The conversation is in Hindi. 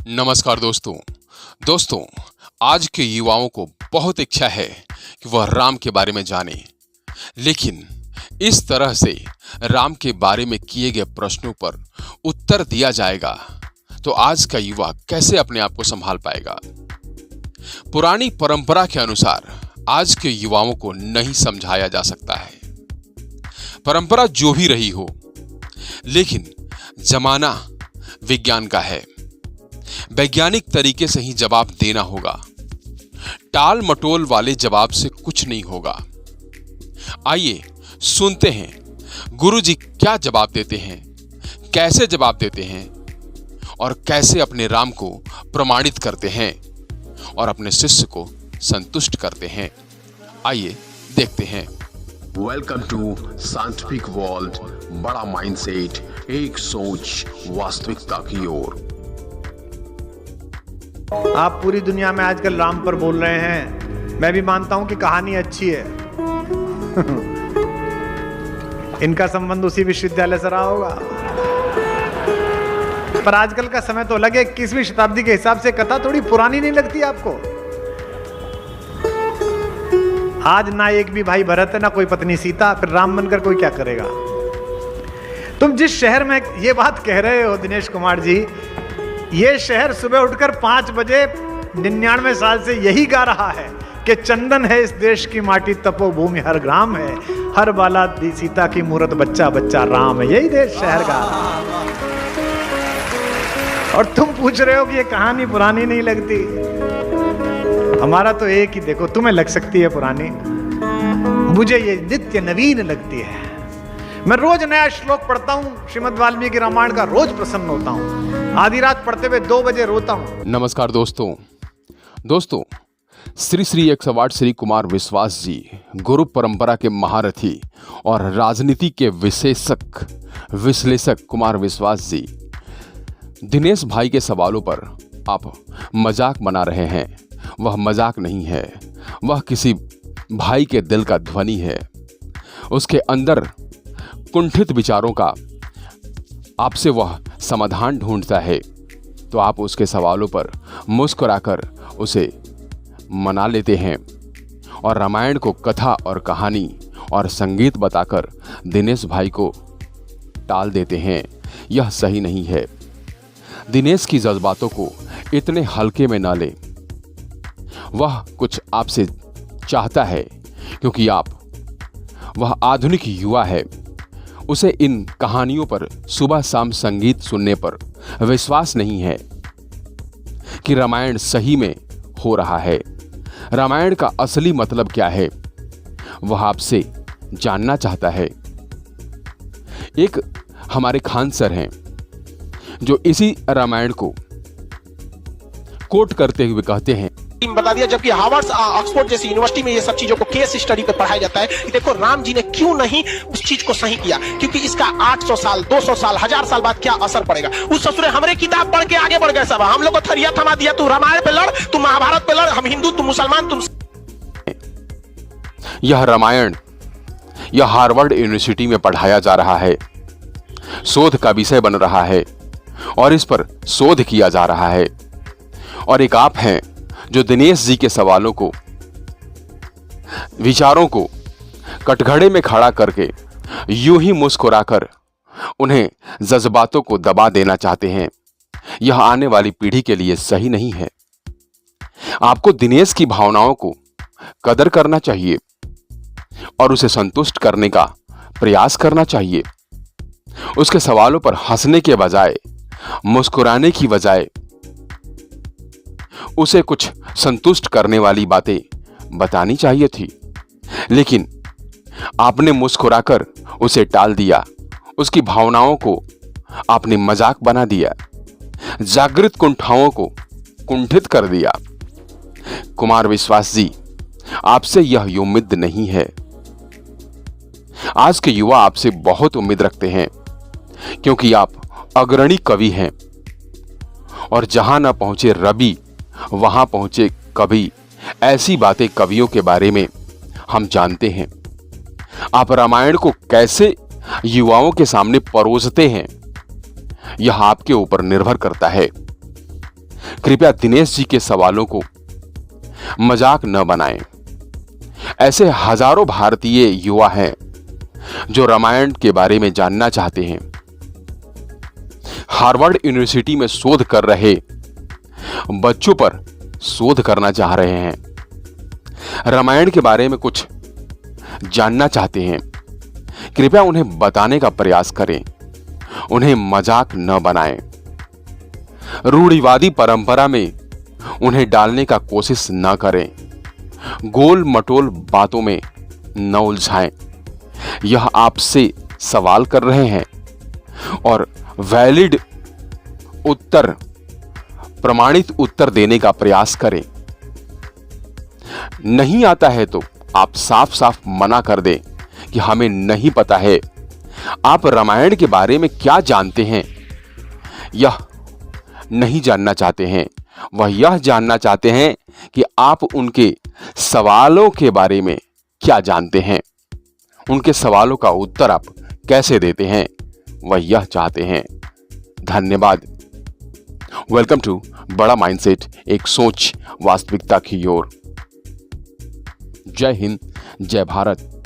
नमस्कार दोस्तों आज के युवाओं को बहुत इच्छा है कि वह राम के बारे में जाने, लेकिन इस तरह से राम के बारे में किए गए प्रश्नों पर उत्तर दिया जाएगा तो आज का युवा कैसे अपने आप को संभाल पाएगा। पुरानी परंपरा के अनुसार आज के युवाओं को नहीं समझाया जा सकता है। परंपरा जो भी रही हो, लेकिन जमाना विज्ञान का है। वैज्ञानिक तरीके से ही जवाब देना होगा। टाल मटोल वाले जवाब से कुछ नहीं होगा। आइए सुनते हैं गुरुजी क्या जवाब देते हैं, कैसे जवाब देते हैं और कैसे अपने राम को प्रमाणित करते हैं और अपने शिष्य को संतुष्ट करते हैं। आइए देखते हैं। Welcome to scientific world. बड़ा माइंडसेट, एक सोच वास्तविकता की ओर। आप पूरी दुनिया में आजकल राम पर बोल रहे हैं। मैं भी मानता हूं कि कहानी अच्छी है। इनका संबंध उसी विश्वविद्यालय से रहा होगा, पर आजकल का समय तो अलग है। 21वीं शताब्दी के हिसाब से कथा थोड़ी पुरानी नहीं लगती आपको? आज ना एक भी भाई भरत है, ना कोई पत्नी सीता, फिर राम बनकर कोई क्या करेगा? तुम जिस शहर में ये बात कह रहे हो दिनेश कुमार जी, ये शहर सुबह उठकर 5 बजे 99 साल से यही गा रहा है कि चंदन है इस देश की माटी, तपोभूमि हर ग्राम है, हर बाला सीता की मूरत, बच्चा बच्चा राम है। यही देश शहर गा रहा है। और तुम पूछ रहे हो कि ये कहानी पुरानी नहीं लगती। हमारा तो एक ही, देखो तुम्हें लग सकती है पुरानी, मुझे ये नित्य नवीन लगती है। मैं रोज नया श्लोक पढ़ता हूं श्रीमद् वाल्मीकि रामायण का, रोज प्रसन्न होता हूं। आधी रात पढ़ते हुए 2 बजे रोता हूं। नमस्कार दोस्तों श्री 108 श्री कुमार विश्वास जी, गुरु परंपरा के महारथी और राजनीति के विश्लेषक कुमार विश्वास जी, दिनेश भाई के सवालों पर आप मजाक बना रहे हैं। वह मजाक नहीं है, वह किसी भाई के दिल का ध्वनि है। उसके अंदर कुंठित विचारों का आपसे वह समाधान ढूंढता है, तो आप उसके सवालों पर मुस्कुराकर उसे मना लेते हैं और रामायण को कथा और कहानी और संगीत बताकर दिनेश भाई को टाल देते हैं। यह सही नहीं है। दिनेश की जज्बातों को इतने हल्के में ना लें। वह कुछ आपसे चाहता है क्योंकि वह आधुनिक युवा है। उसे इन कहानियों पर सुबह शाम संगीत सुनने पर विश्वास नहीं है कि रामायण सही में हो रहा है। रामायण का असली मतलब क्या है, वह आपसे जानना चाहता है। एक हमारे खान सर हैं जो इसी रामायण को कोट करते हुए कहते हैं, बता दिया, जबकि हार्वर्ड ऑक्सफोर्ड जैसी यूनिवर्सिटी में ये सब चीजों को केस स्टडी पे पढ़ाया जाता है कि देखो राम जी ने क्यों नहीं उस चीज को सही किया, क्योंकि इसका 800 साल 200 साल 1000 साल बाद क्या असर पड़ेगा। उस ससुरे हमरे किताब पढ़ के आगे बढ़ गए सब। हम लोग को थरिया थमा दिया, तू रामायण पे लड़, तू महाभारत पे लड़, हम हिंदू तुम मुसलमान तुम। यह रामायण यह हार्वर्ड यूनिवर्सिटी में पढ़ाया जा रहा है, शोध का विषय बन रहा है और इस पर शोध किया जा रहा है। और एक आप हैं जो दिनेश जी के सवालों को, विचारों को कटघरे में खड़ा करके यूं ही मुस्कुराकर उन्हें जज्बातों को दबा देना चाहते हैं। यह आने वाली पीढ़ी के लिए सही नहीं है। आपको दिनेश की भावनाओं को कदर करना चाहिए और उसे संतुष्ट करने का प्रयास करना चाहिए। उसके सवालों पर हंसने के बजाय, मुस्कुराने की बजाय उसे कुछ संतुष्ट करने वाली बातें बतानी चाहिए थी, लेकिन आपने मुस्कुराकर उसे टाल दिया। उसकी भावनाओं को आपने मजाक बना दिया, जागृत कुंठाओं को कुंठित कर दिया। कुमार विश्वास जी, आपसे यह उम्मीद नहीं है। आज के युवा आपसे बहुत उम्मीद रखते हैं क्योंकि आप अग्रणी कवि हैं और जहां न पहुंचे रवि वहां पहुंचे कवि। ऐसी बातें कवियों के बारे में हम जानते हैं। आप रामायण को कैसे युवाओं के सामने परोसते हैं, यह आपके ऊपर निर्भर करता है। कृपया दिनेश जी के सवालों को मजाक न बनाएं। ऐसे हजारों भारतीय युवा हैं जो रामायण के बारे में जानना चाहते हैं। हार्वर्ड यूनिवर्सिटी में शोध कर रहे बच्चों पर शोध करना चाह रहे हैं, रामायण के बारे में कुछ जानना चाहते हैं। कृपया उन्हें बताने का प्रयास करें, उन्हें मजाक न बनाएं। रूढ़िवादी परंपरा में उन्हें डालने का कोशिश न करें। गोल मटोल बातों में न उलझाएं। यह आपसे सवाल कर रहे हैं और वैलिड उत्तर, प्रमाणित उत्तर देने का प्रयास करें। नहीं आता है तो आप साफ साफ मना कर दें कि हमें नहीं पता है। आप रामायण के बारे में क्या जानते हैं यह नहीं जानना चाहते हैं, वह यह जानना चाहते हैं कि आप उनके सवालों के बारे में क्या जानते हैं, उनके सवालों का उत्तर आप कैसे देते हैं, वह यह चाहते हैं। धन्यवाद। वेलकम टू बड़ा माइंडसेट, एक सोच वास्तविकता की ओर। जय हिंद, जय भारत।